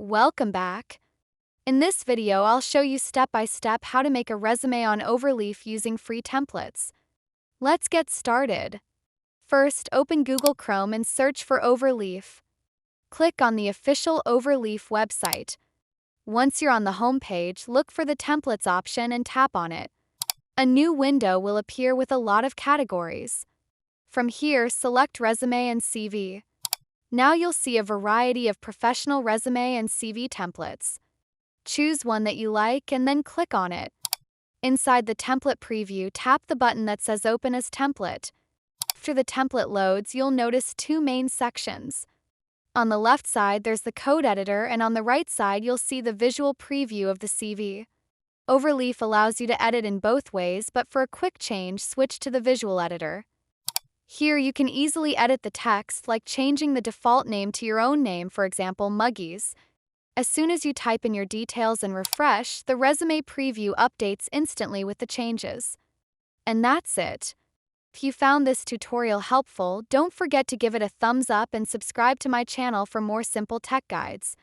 Welcome back. In this video, I'll show you step by step how to make a resume on Overleaf using free templates. Let's get started. First, open Google Chrome and search for Overleaf. Click on the official Overleaf website. Once you're on the home page, look for the Templates option and tap on it. A new window will appear with a lot of categories. From here, select Resume and CV. Now you'll see a variety of professional resume and CV templates. Choose one that you like and then click on it. Inside the template preview, tap the button that says Open as Template. After the template loads, you'll notice two main sections. On the left side, there's the code editor, and on the right side, you'll see the visual preview of the CV. Overleaf allows you to edit in both ways, but for a quick change, switch to the visual editor. Here, you can easily edit the text, like changing the default name to your own name, for example, Muggies. As soon as you type in your details and refresh, the resume preview updates instantly with the changes. And that's it. If you found this tutorial helpful, don't forget to give it a thumbs up and subscribe to my channel for more simple tech guides.